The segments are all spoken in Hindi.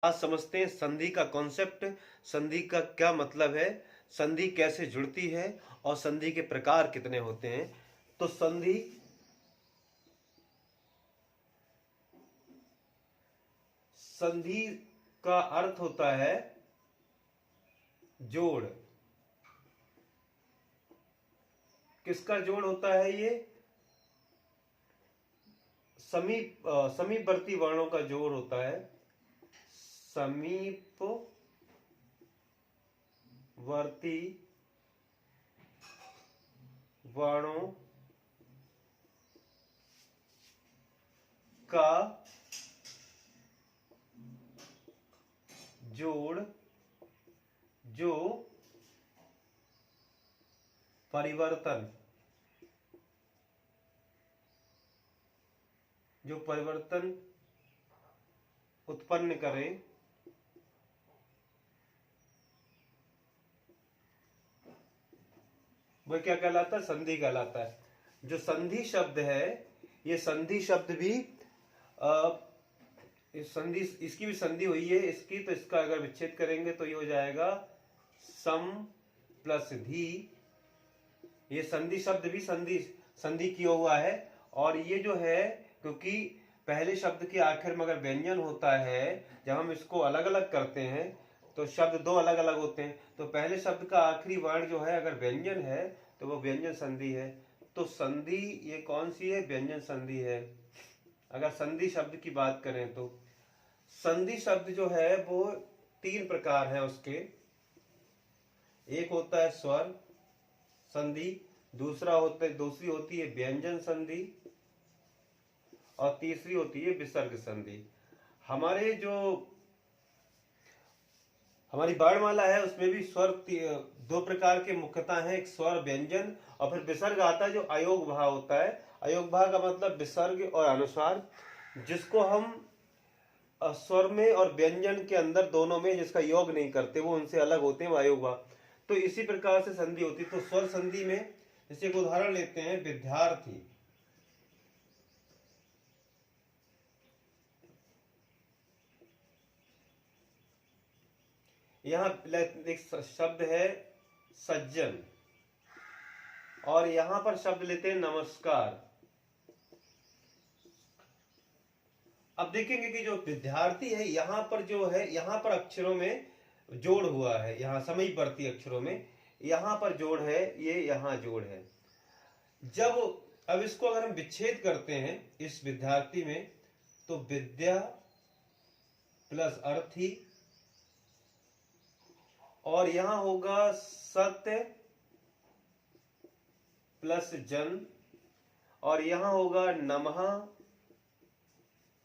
आज समझते हैं संधि का कॉन्सेप्ट, संधि का क्या मतलब है, संधि कैसे जुड़ती है और संधि के प्रकार कितने होते हैं। तो संधि का अर्थ होता है जोड़। किसका जोड़ होता है? ये समीपवर्ती वर्णों का जोड़ होता है। समीपवर्ती वर्णों का जोड़ जो परिवर्तन उत्पन्न करे, वह क्या कहलाता है? संधि कहलाता है। जो संधि शब्द है, ये संधि शब्द भी संधि, इसकी भी संधि हुई है इसकी, तो इसका अगर विच्छेद करेंगे तो ये हो जाएगा सम प्लस धी। ये संधि शब्द भी संधि किया हुआ है। और ये जो है, क्योंकि पहले शब्द के आखिर में अगर व्यंजन होता है, जब हम इसको अलग अलग करते हैं तो शब्द दो अलग अलग होते हैं। तो पहले शब्द का आखिरी वर्ण जो है अगर व्यंजन है तो वो व्यंजन संधि है। तो संधि ये कौन सी है? व्यंजन संधि है। अगर संधि शब्द की बात करें तो संधि शब्द जो है वो तीन प्रकार है उसके। एक होता है स्वर संधि, दूसरी होती है व्यंजन संधि, और तीसरी होती है विसर्ग संधि। हमारी वर्णमाला है, उसमें भी स्वर दो प्रकार के मुख्यतः हैं, एक स्वर व्यंजन, और फिर विसर्ग आता है जो अयोग भाव होता है। अयोग भाव का मतलब विसर्ग और अनुस्वार, जिसको हम स्वर में और व्यंजन के अंदर दोनों में जिसका योग नहीं करते, वो उनसे अलग होते हैं, अयोग भाव। तो इसी प्रकार से संधि होती है। तो स्वर संधि में जैसे एक उदाहरण लेते हैं, विद्यार्थी। यहां एक शब्द है सज्जन, और यहां पर शब्द लेते हैं नमस्कार। अब देखेंगे कि जो विद्यार्थी है, यहां पर जो है, यहां पर अक्षरों में जोड़ हुआ है, यहां समीपवर्ती अक्षरों में यहां पर जोड़ है, ये यहां जोड़ है। अब इसको अगर हम विच्छेद करते हैं इस विद्यार्थी में, तो विद्या प्लस अर्थी, और यहां होगा सत्य प्लस जन, और यहां होगा नमः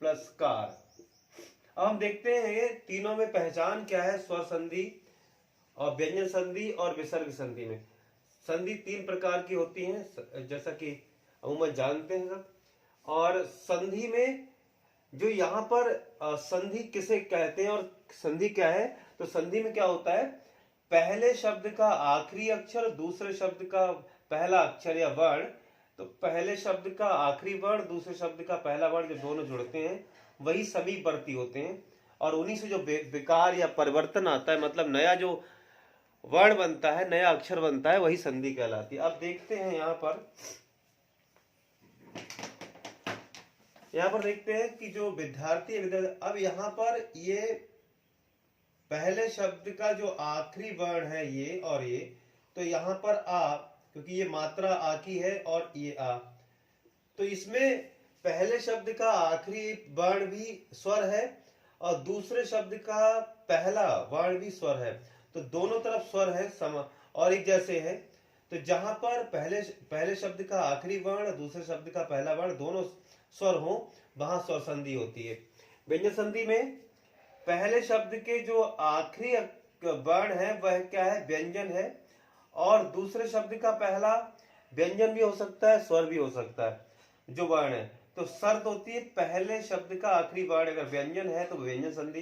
प्लस कार। अब हम देखते हैं तीनों में पहचान क्या है, स्वर संधि और व्यंजन संधि और विसर्ग संधि में। संधि तीन प्रकार की होती हैं, जैसा कि अमूमन जानते हैं सब। और संधि में जो यहाँ पर संधि किसे कहते हैं और संधि क्या है, तो संधि में क्या होता है, पहले शब्द का आखिरी अक्षर, दूसरे शब्द का पहला अक्षर या वर्ण, तो पहले शब्द का आखिरी वर्ण, दूसरे शब्द का पहला वर्ण, जो दोनों जुड़ते हैं वही समीपवर्ती होते हैं। और उन्हीं से जो विकार या परिवर्तन आता है, मतलब नया जो वर्ण बनता है, नया अक्षर बनता है, वही संधि कहलाती है। अब देखते हैं यहाँ पर देखते हैं कि जो विद्यार्थी, अब यहाँ पर ये पहले शब्द का जो आखिरी वर्ण है ये और ये, तो यहाँ पर आ, क्योंकि ये मात्रा आ की है और ये आ, तो इसमें पहले शब्द का आखिरी वर्ण भी स्वर है और दूसरे शब्द का पहला वर्ण भी स्वर है। तो दोनों तरफ स्वर है और एक जैसे है। तो जहां पर पहले शब्द का आखिरी वर्ण, दूसरे शब्द का पहला वर्ण दोनों स्वर हो, वहां स्वर संधि होती है। व्यंजन संधि में पहले शब्द के जो आखिरी वर्ण है वह क्या है, व्यंजन है, और दूसरे शब्द का पहला व्यंजन भी हो सकता है, स्वर भी हो सकता है जो वर्ण है। तो शर्त होती है पहले शब्द का आखिरी वर्ण अगर व्यंजन है तो व्यंजन संधि।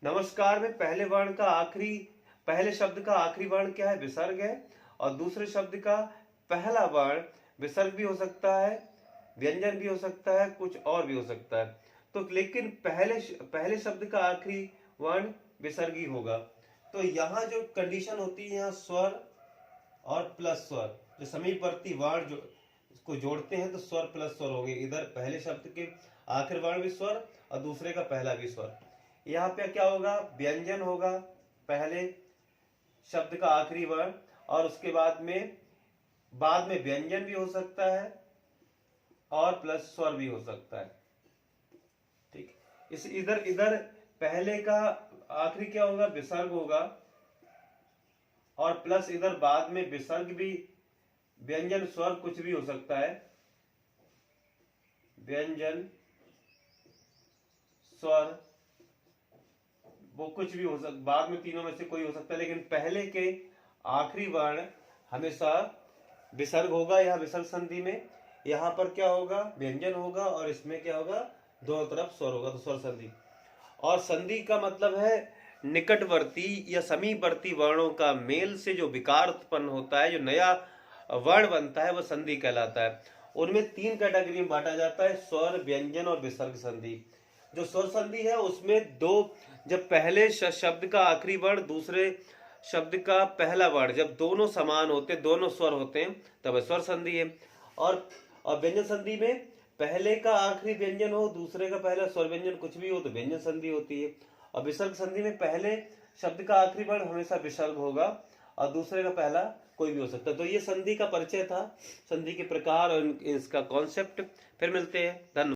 नमस्कार में पहले शब्द का आखिरी वर्ण क्या है, विसर्ग है, और दूसरे शब्द का पहला वर्ण विसर्ग भी हो सकता है, व्यंजन भी हो सकता है, कुछ और भी हो सकता है। तो लेकिन पहले शब्द का आखिरी वर्ण विसर्गी होगा। तो यहाँ जो कंडीशन होती है, यहाँ स्वर और प्लस स्वर, जो समीपवर्ती वर्ण जो इसको जोड़ते हैं तो स्वर प्लस स्वर हो गए। इधर पहले शब्द के आखिर वर्ण भी स्वर और दूसरे का पहला भी स्वर। यहाँ पे क्या होगा, व्यंजन होगा पहले शब्द का आखिरी वर्ण, और उसके बाद में व्यंजन भी हो सकता है और प्लस स्वर भी हो सकता है। ठीक, इस इधर इधर पहले का आखिरी क्या होगा, विसर्ग होगा, और प्लस इधर बाद में विसर्ग भी, व्यंजन स्वर कुछ भी हो सकता है, व्यंजन स्वर वो कुछ भी हो सकता, बाद में तीनों में से कोई हो सकता है, लेकिन पहले के आखिरी वर्ण हमेशा विसर्ग होगा। यहाँ विसर्ग संधि में यहाँ पर क्या होगा, व्यंजन होगा, और इसमें क्या होगा, दोनों तरफ स्वर होगा, तो स्वर संधि। और संधि का मतलब है निकटवर्ती या समीपवर्ती वर्णों का मेल से जो विकार उत्पन्न होता है, जो नया वर्ण बनता है, वह संधि कहलाता है। उनमें 3 कैटेगरी में बांटा जाता है, स्वर, व्यंजन और विसर्ग संधि। जो स्वर संधि है उसमें जब पहले शब्द का आखिरी वर्ण दूसरे शब्द का पहला वर्ण जब दोनों समान होते, दोनों स्वर होते हैं, तब स्वर संधि है। और व्यंजन संधि में पहले का आखिरी व्यंजन हो, दूसरे का पहला स्वर व्यंजन कुछ भी हो, तो व्यंजन संधि होती है। और विसर्ग संधि में पहले शब्द का आखिरी वर्ण हमेशा विसर्ग होगा और दूसरे का पहला कोई भी हो सकता है। तो ये संधि का परिचय था, संधि के प्रकार और इसका कॉन्सेप्ट। फिर मिलते हैं, धन्यवाद।